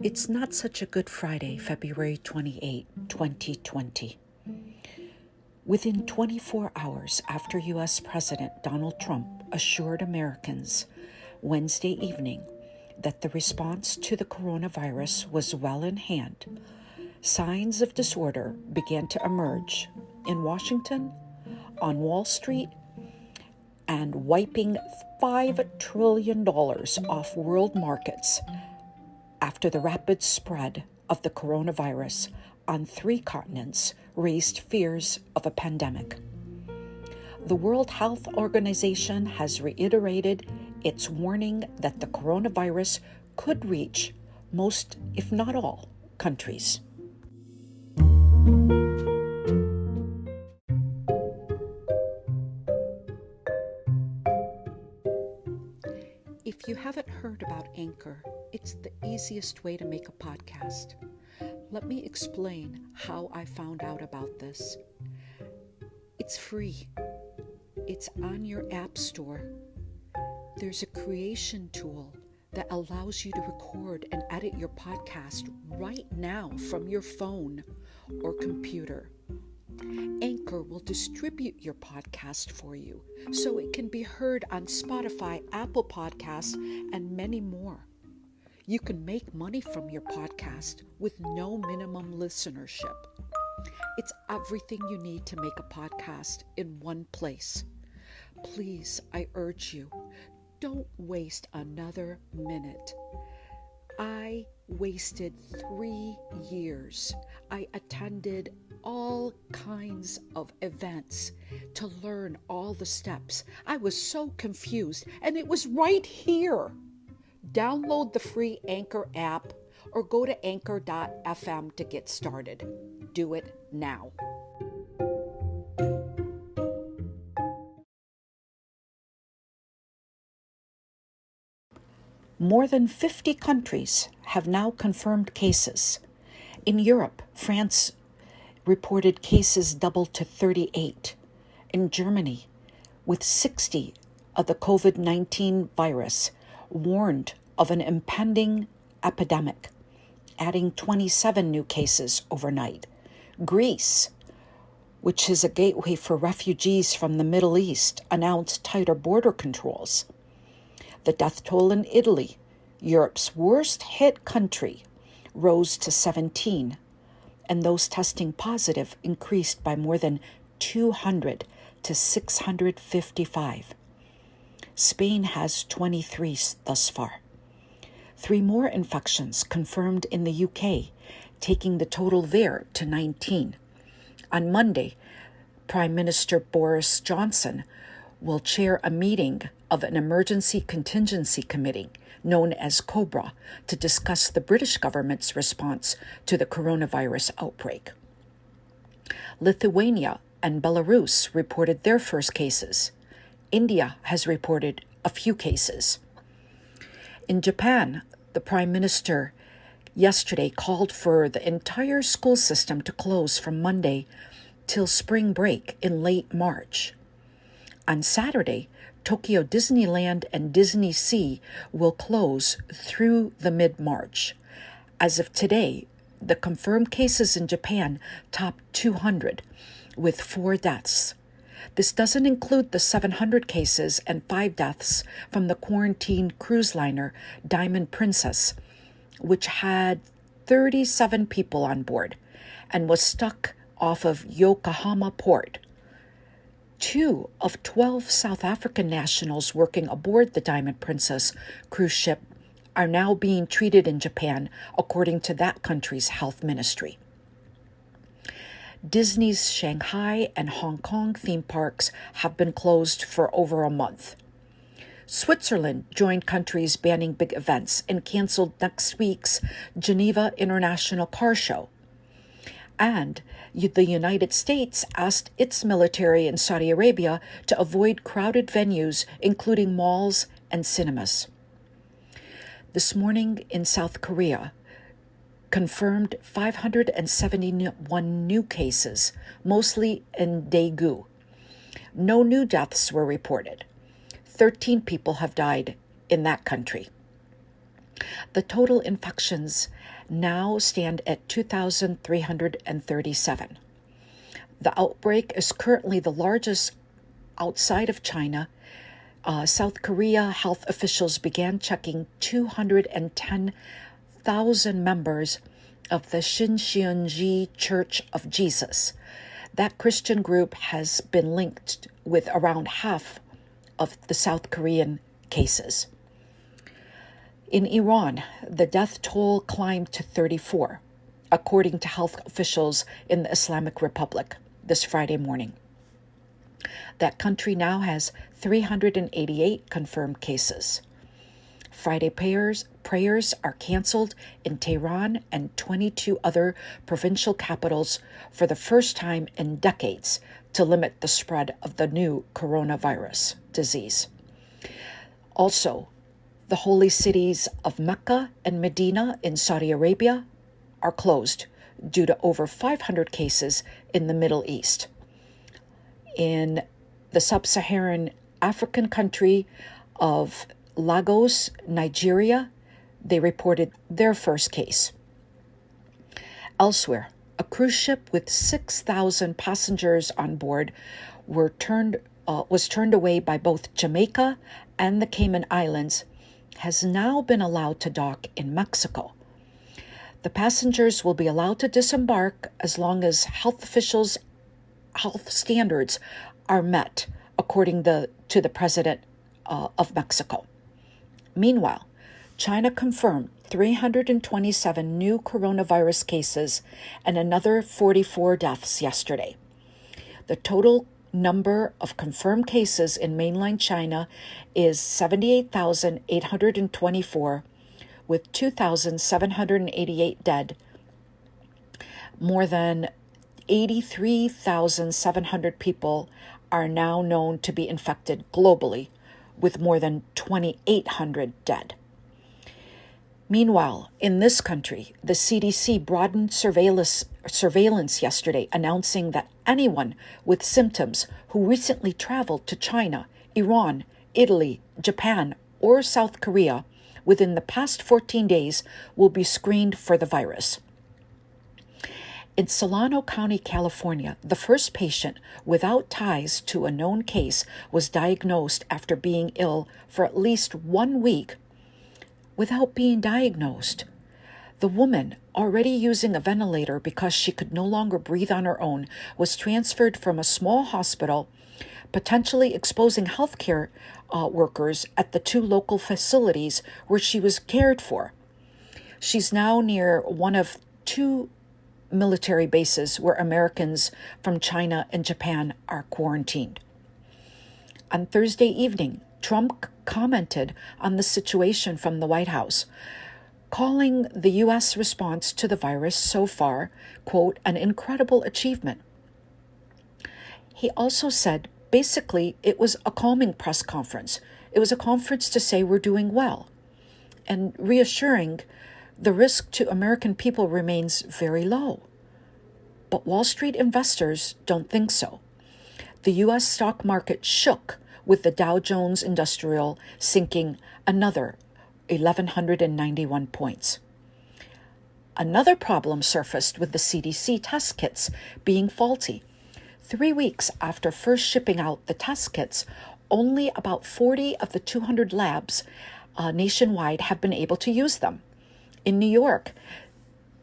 It's not such a good Friday, February 28, 2020. Within 24 hours after U.S. President Donald Trump assured Americans Wednesday evening that the response to the coronavirus was well in hand, signs of disorder began to emerge in Washington, on Wall Street, and wiping $5 trillion off world markets after the rapid spread of the coronavirus on 3 continents raised fears of a pandemic. The World Health Organization has reiterated its warning that the coronavirus could reach most, if not all, countries. If you haven't heard about Anchor, it's the easiest way to make a podcast. Let me explain how I found out about this. It's free. It's on your app store. There's a creation tool that allows you to record and edit your podcast right now from your phone or computer. Anchor will distribute your podcast for you so it can be heard on Spotify, Apple Podcasts, and many more. You can make money from your podcast with no minimum listenership. It's everything you need to make a podcast in one place. Please, I urge you, don't waste another minute. I wasted 3 years. I attended all kinds of events to learn all the steps. I was so confused, and it was right here. Download the free Anchor app or go to anchor.fm to get started. Do it now. More than 50 countries have now confirmed cases. In Europe, France reported cases doubled to 38. In Germany, with 60 of the COVID-19 virus, warned of an impending epidemic, adding 27 new cases overnight. Greece, which is a gateway for refugees from the Middle East, announced tighter border controls. The death toll in Italy, Europe's worst hit country, rose to 17, and those testing positive increased by more than 200 to 655. Spain has 23 thus far. 3 more infections confirmed in the UK, taking the total there to 19. On Monday, Prime Minister Boris Johnson will chair a meeting of an emergency contingency committee known as COBRA to discuss the British government's response to the coronavirus outbreak. Lithuania and Belarus reported their first cases. India has reported a few cases. In Japan, the Prime Minister yesterday called for the entire school system to close from Monday till spring break in late March. On Saturday, Tokyo Disneyland and Disney Sea will close through the mid-March. As of today, the confirmed cases in Japan topped 200, with 4 deaths. This doesn't include the 700 cases and 5 deaths from the quarantined cruise liner Diamond Princess, which had 37 people on board and was stuck off of Yokohama Port. 2 of 12 South African nationals working aboard the Diamond Princess cruise ship are now being treated in Japan, according to that country's health ministry. Disney's Shanghai and Hong Kong theme parks have been closed for over a month. Switzerland joined countries banning big events and canceled next week's Geneva International Car Show. And the United States asked its military in Saudi Arabia to avoid crowded venues, including malls and cinemas. This morning in South Korea, confirmed 571 new cases, mostly in Daegu. No new deaths were reported. 13 people have died in that country. The total infections now stand at 2,337. The outbreak is currently the largest outside of China. South Korea health officials began checking 210,000 members of the Shincheonji Church of Jesus. That Christian group has been linked with around half of the South Korean cases. In Iran, the death toll climbed to 34, according to health officials in the Islamic Republic this Friday morning. That country now has 388 confirmed cases. Friday prayers are canceled in Tehran and 22 other provincial capitals for the first time in decades to limit the spread of the new coronavirus disease. Also, the holy cities of Mecca and Medina in Saudi Arabia are closed due to over 500 cases in the Middle East. In the sub-Saharan African country of Lagos, Nigeria, they reported their first case. Elsewhere, a cruise ship with 6,000 passengers on board was turned away by both Jamaica and the Cayman Islands, has now been allowed to dock in Mexico. The passengers will be allowed to disembark as long as health standards are met, according to the president of Mexico. Meanwhile, China confirmed 327 new coronavirus cases and another 44 deaths yesterday. The total number of confirmed cases in mainland China is 78,824, with 2,788 dead. More than 83,700 people are now known to be infected globally, with more than 2,800 dead. Meanwhile, in this country, the CDC broadened surveillance yesterday, announcing that anyone with symptoms who recently traveled to China, Iran, Italy, Japan, or South Korea within the past 14 days will be screened for the virus. In Solano County, California, the first patient without ties to a known case was diagnosed after being ill for at least 1 week without being diagnosed. The woman, already using a ventilator because she could no longer breathe on her own, was transferred from a small hospital, potentially exposing healthcare workers at the 2 local facilities where she was cared for. She's now near one of 2 military bases where Americans from China and Japan are quarantined. On Thursday evening, Trump commented on the situation from the White House, calling the U.S. response to the virus so far, quote, an incredible achievement. He also said, basically, it was a calming press conference. It was a conference to say we're doing well, and reassuring the risk to American people remains very low. But Wall Street investors don't think so. The U.S. stock market shook, with the Dow Jones Industrial sinking another 1,191 points. Another problem surfaced with the CDC test kits being faulty. 3 weeks after first shipping out the test kits, only about 40 of the 200 labs nationwide have been able to use them. In New York,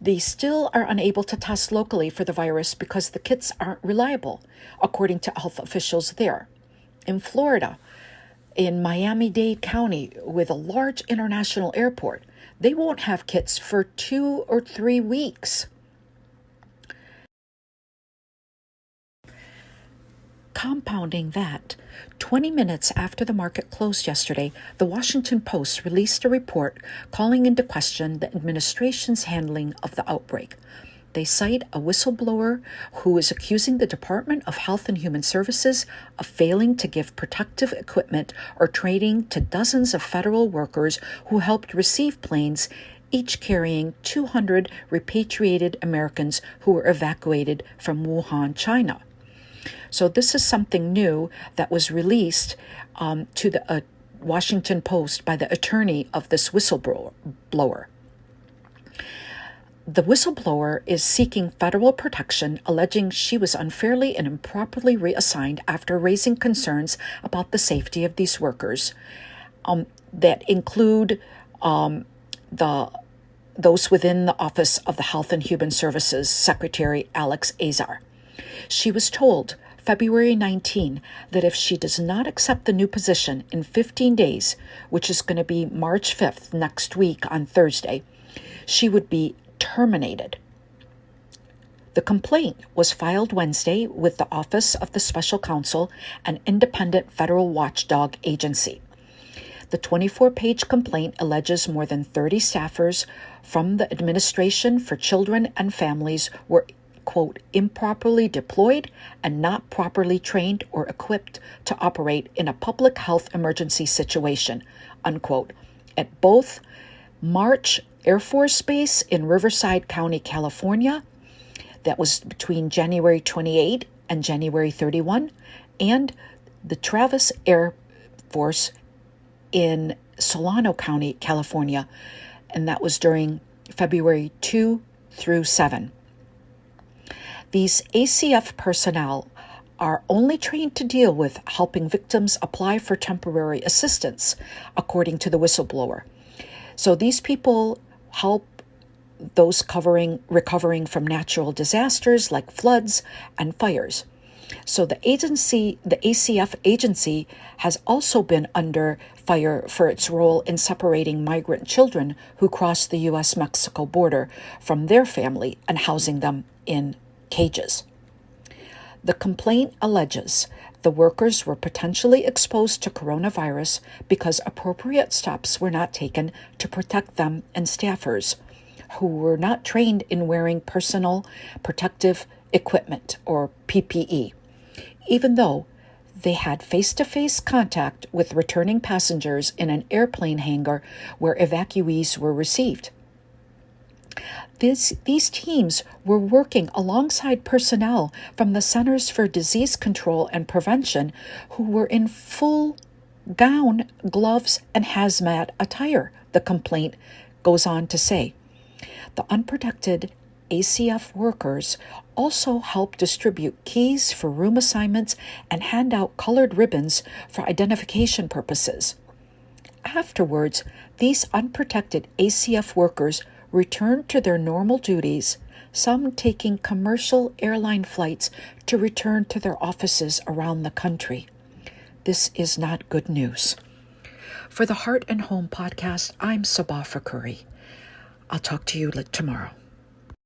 they still are unable to test locally for the virus because the kits aren't reliable, according to health officials there. In Florida, in Miami-Dade County, with a large international airport, they won't have kits for 2 or 3 weeks. Compounding that, 20 minutes after the market closed yesterday, the Washington Post released a report calling into question the administration's handling of the outbreak. They cite a whistleblower who is accusing the Department of Health and Human Services of failing to give protective equipment or training to dozens of federal workers who helped receive planes, each carrying 200 repatriated Americans who were evacuated from Wuhan, China. So this is something new that was released to the Washington Post by the attorney of this whistleblower. The whistleblower is seeking federal protection, alleging she was unfairly and improperly reassigned after raising concerns about the safety of these workers that include those within the Office of the Health and Human Services Secretary Alex Azar. She was told February 19 that if she does not accept the new position in 15 days, which is going to be March 5th, next week on Thursday, she would be terminated. The complaint was filed Wednesday with the Office of the Special Counsel, an independent federal watchdog agency. The 24-page complaint alleges more than 30 staffers from the Administration for Children and Families were, quote, improperly deployed and not properly trained or equipped to operate in a public health emergency situation, unquote, at both March Air Force Base in Riverside County, California, that was between January 28 and January 31, and the Travis Air Force in Solano County, California, and that was during February 2 through 7. These ACF personnel are only trained to deal with helping victims apply for temporary assistance, according to the whistleblower. So these people help those recovering from natural disasters like floods and fires. So the ACF agency has also been under fire for its role in separating migrant children who cross the U.S.-Mexico border from their family and housing them in cages. The complaint alleges the workers were potentially exposed to coronavirus because appropriate steps were not taken to protect them and staffers who were not trained in wearing personal protective equipment, or PPE, even though they had face-to-face contact with returning passengers in an airplane hangar where evacuees were received. These teams were working alongside personnel from the Centers for Disease Control and Prevention who were in full gown, gloves, and hazmat attire, the complaint goes on to say. The unprotected ACF workers also help distribute keys for room assignments and hand out colored ribbons for identification purposes. Afterwards, these unprotected ACF workers returned to their normal duties, some taking commercial airline flights to return to their offices around the country. This is not good news. For the Heart and Home podcast, I'm Sabah Fakuri. I'll talk to you tomorrow.